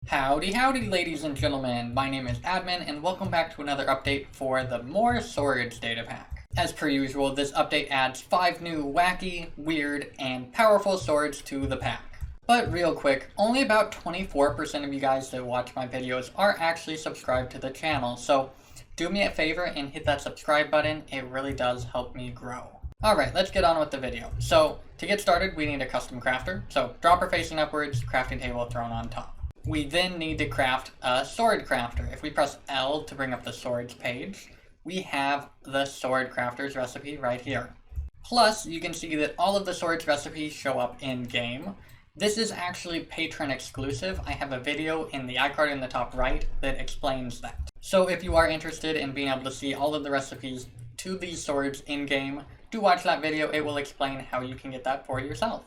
Howdy howdy ladies and gentlemen, my name is Admin and welcome back to another update for the Moar Swords Datapack. As per usual, this update adds 5 new wacky, weird, and powerful swords to the pack. But real quick, only about 24% of you guys that watch my videos are actually subscribed to the channel, so do me a favor and hit that subscribe button, it really does help me grow. Alright, let's get on with the video. So, to get started we need a custom crafter, so dropper facing upwards, crafting table thrown on top. We then need to craft a sword crafter. If we press L to bring up the swords page, we have the sword crafter's recipe right here. Plus, you can see that all of the swords recipes show up in game. This is actually patron exclusive. I have a video in the iCard in the top right that explains that. So if you are interested in being able to see all of the recipes to these swords in game, do watch that video. It will explain how you can get that for yourself.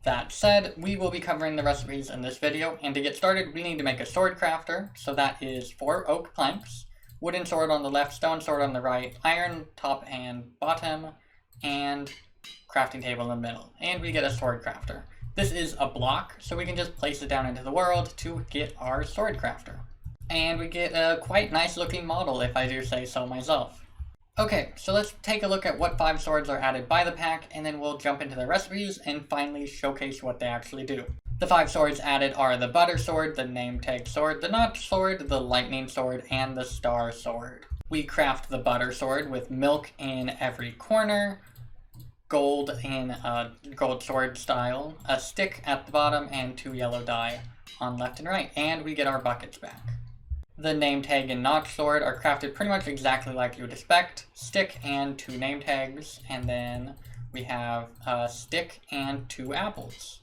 That said, we will be covering the recipes in this video, and to get started we need to make a sword crafter, so that is 4 oak planks, wooden sword on the left, stone sword on the right, iron top and bottom, and crafting table in the middle, and we get a sword crafter. This is a block, so we can just place it down into the world to get our sword crafter. And we get a quite nice looking model, if I do say so myself. Okay, so let's take a look at what 5 swords are added by the pack, and then we'll jump into the recipes and finally showcase what they actually do. The 5 swords added are the butter sword, the Nametag Sword, the notch sword, the lightning sword, and the star sword. We craft the butter sword with milk in every corner, gold in a gold sword style, a stick at the bottom, and 2 yellow dye on left and right, and we get our buckets back. The name tag and notch sword are crafted pretty much exactly like you would expect. Stick and 2 name tags, and then we have a stick and 2 apples.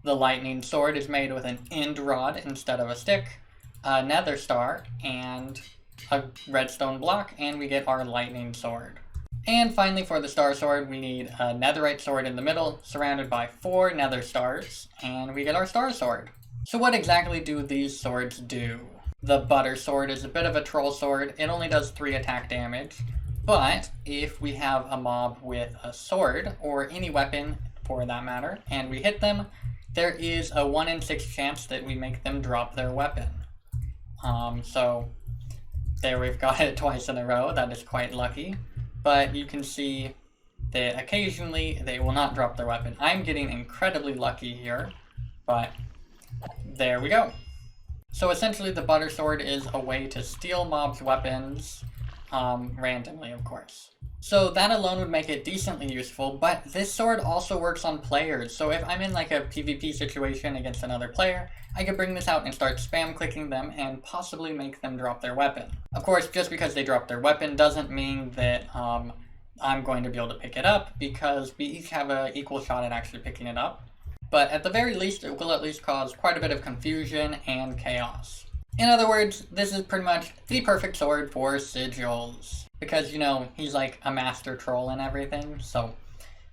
The lightning sword is made with an end rod instead of a stick, a nether star, and a redstone block, and we get our lightning sword. And finally for the star sword we need a netherite sword in the middle, surrounded by 4 nether stars, and we get our star sword. So what exactly do these swords do? The butter sword is a bit of a troll sword. It only does 3 attack damage, but if we have a mob with a sword, or any weapon for that matter, and we hit them, there is a 1 in 6 chance that we make them drop their weapon. So there we've got it twice in a row. That is quite lucky, but you can see that occasionally they will not drop their weapon. I'm getting incredibly lucky here, but there we go. So essentially the butter sword is a way to steal mobs' weapons, randomly of course. So that alone would make it decently useful, but this sword also works on players. So if I'm in like a PvP situation against another player, I could bring this out and start spam clicking them and possibly make them drop their weapon. Of course, just because they drop their weapon doesn't mean that I'm going to be able to pick it up, because we each have an equal shot at actually picking it up. But at the very least, it will at least cause quite a bit of confusion and chaos. In other words, this is pretty much the perfect sword for sigils. Because, you know, he's like a master troll and everything, so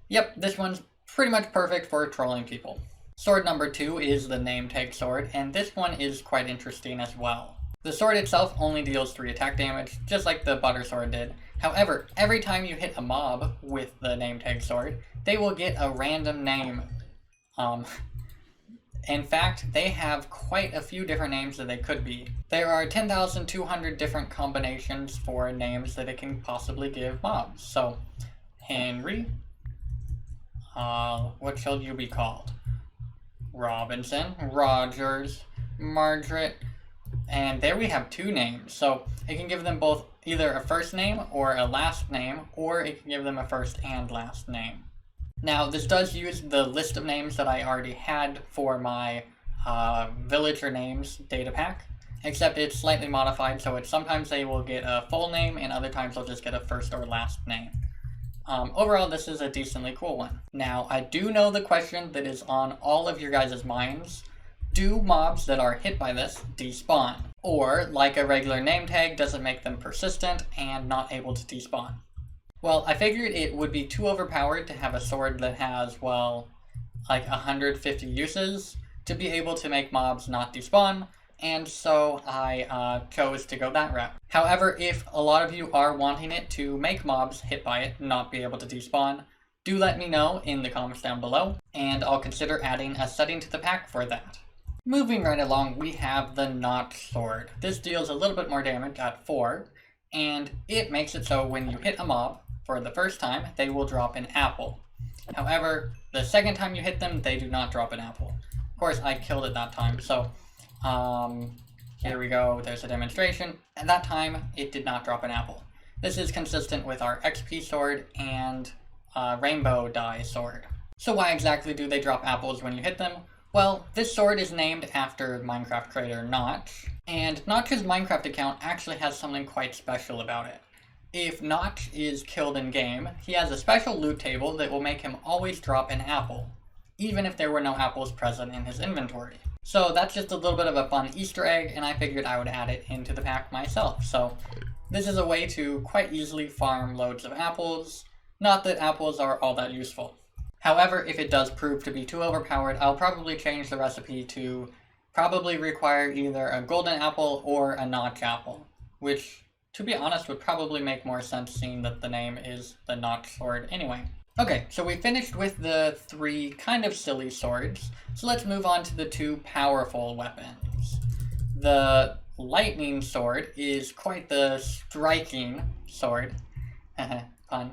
yep, this one's pretty much perfect for trolling people. Sword number 2 is the Nametag Sword, and this one is quite interesting as well. The sword itself only deals 3 attack damage, just like the butter sword did. However, every time you hit a mob with the Nametag Sword, they will get a random name. In fact, they have quite a few different names that they could be. There are 10,200 different combinations for names that it can possibly give mobs. So, Henry, what shall you be called? Robinson, Rogers, Margaret, and there we have 2 names. So, it can give them both either a first name or a last name, or it can give them a first and last name. Now, this does use the list of names that I already had for my villager names datapack, except it's slightly modified, so it's sometimes they will get a full name and other times they'll just get a first or last name. Overall, this is a decently cool one. Now, I do know the question that is on all of your guys' minds. Do mobs that are hit by this despawn? Or, like a regular name tag, does it make them persistent and not able to despawn? Well, I figured it would be too overpowered to have a sword that has, well, like 150 uses to be able to make mobs not despawn, and so I chose to go that route. However, if a lot of you are wanting it to make mobs hit by it not be able to despawn, do let me know in the comments down below, and I'll consider adding a setting to the pack for that. Moving right along, we have the Notch Sword. This deals a little bit more damage at 4, and it makes it so when you hit a mob for the first time, they will drop an apple. However, the second time you hit them, they do not drop an apple. Of course, I killed it that time, so here we go, there's a demonstration. At that time, it did not drop an apple. This is consistent with our XP sword and rainbow dye sword. So why exactly do they drop apples when you hit them? Well, this sword is named after Minecraft creator Notch, and Notch's Minecraft account actually has something quite special about it. If Notch is killed in game, he has a special loot table that will make him always drop an apple, even if there were no apples present in his inventory. So that's just a little bit of a fun Easter egg, and I figured I would add it into the pack myself. So this is a way to quite easily farm loads of apples. Not that apples are all that useful. However, if it does prove to be too overpowered, I'll probably change the recipe to probably require either a golden apple or a notch apple, which, to be honest, would probably make more sense seeing that the name is the Notch Sword anyway. Okay, so we finished with the 3 kind of silly swords, so let's move on to the 2 powerful weapons. The Lightning Sword is quite the striking sword. Fun.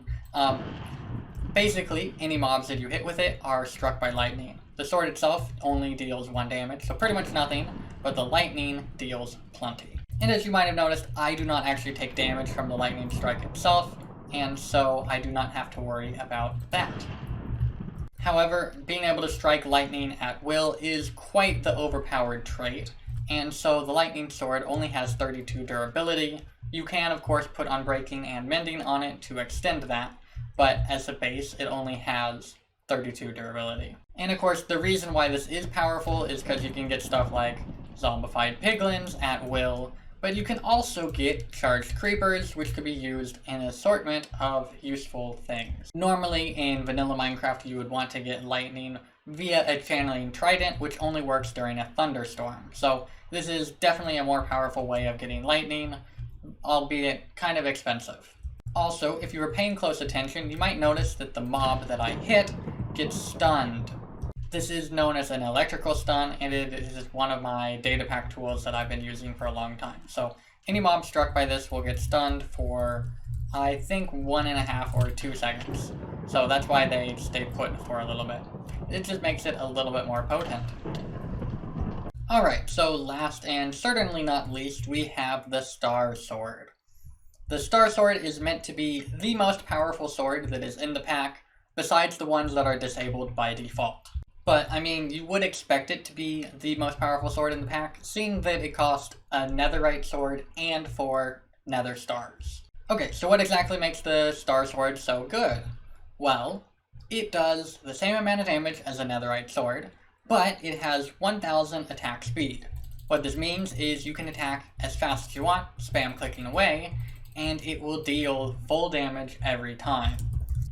Basically, any mobs that you hit with it are struck by lightning. The sword itself only deals 1 damage, so pretty much nothing, but the lightning deals plenty. And as you might have noticed, I do not actually take damage from the lightning strike itself, and so I do not have to worry about that. However, being able to strike lightning at will is quite the overpowered trait, and so the lightning sword only has 32 durability. You can, of course, put unbreaking and mending on it to extend that, but as a base, it only has 32 durability. And of course, the reason why this is powerful is because you can get stuff like zombified piglins at will, but you can also get charged creepers, which could be used in an assortment of useful things. Normally, in vanilla Minecraft, you would want to get lightning via a channeling trident, which only works during a thunderstorm. So this is definitely a more powerful way of getting lightning, albeit kind of expensive. Also, if you were paying close attention, you might notice that the mob that I hit gets stunned. This is known as an electrical stun, and it is one of my Datapack tools that I've been using for a long time. So any mob struck by this will get stunned for, I think, 1.5 or 2 seconds. So that's why they stay put for a little bit. It just makes it a little bit more potent. Alright, so last and certainly not least, we have the Star Sword. The Star Sword is meant to be the most powerful sword that is in the pack, besides the ones that are disabled by default. But, I mean, you would expect it to be the most powerful sword in the pack, seeing that it cost a netherite sword and 4 nether stars. Okay, so what exactly makes the Star Sword so good? Well, it does the same amount of damage as a netherite sword, but it has 1000 attack speed. What this means is you can attack as fast as you want, spam clicking away, and it will deal full damage every time.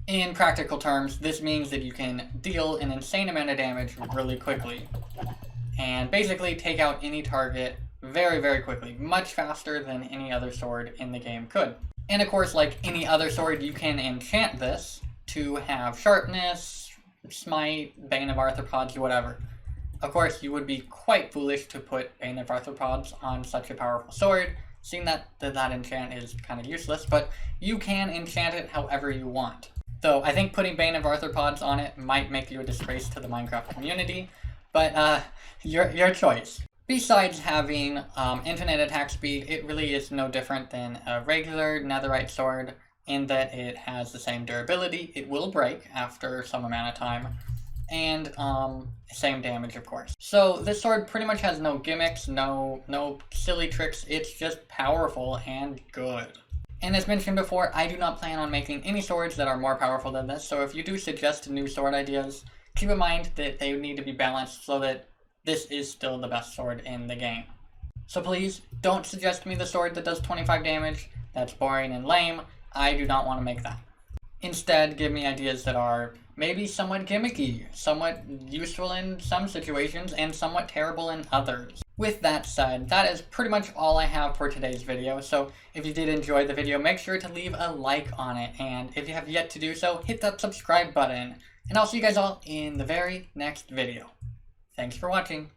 In practical terms, this means that you can deal an insane amount of damage really quickly, and basically take out any target very, very quickly, much faster than any other sword in the game could. And of course, like any other sword, you can enchant this to have sharpness, smite, bane of arthropods, whatever. Of course, you would be quite foolish to put bane of arthropods on such a powerful sword, seeing that enchant is kind of useless, but you can enchant it however you want. Though I think putting Bane of Arthropods on it might make you a disgrace to the Minecraft community, but your choice. Besides having infinite attack speed, it really is no different than a regular netherite sword in that it has the same durability. It will break after some amount of time, and same damage, of course. So this sword pretty much has no gimmicks, no silly tricks. It's just powerful and good. And as mentioned before, I do not plan on making any swords that are more powerful than this, so if you do suggest new sword ideas, keep in mind that they need to be balanced so that this is still the best sword in the game. So please, don't suggest me the sword that does 25 damage. That's boring and lame. I do not want to make that. Instead, give me ideas that are maybe somewhat gimmicky, somewhat useful in some situations, and somewhat terrible in others. With that said, that is pretty much all I have for today's video, so if you did enjoy the video, make sure to leave a like on it, and if you have yet to do so, hit that subscribe button, and I'll see you guys all in the very next video. Thanks for watching.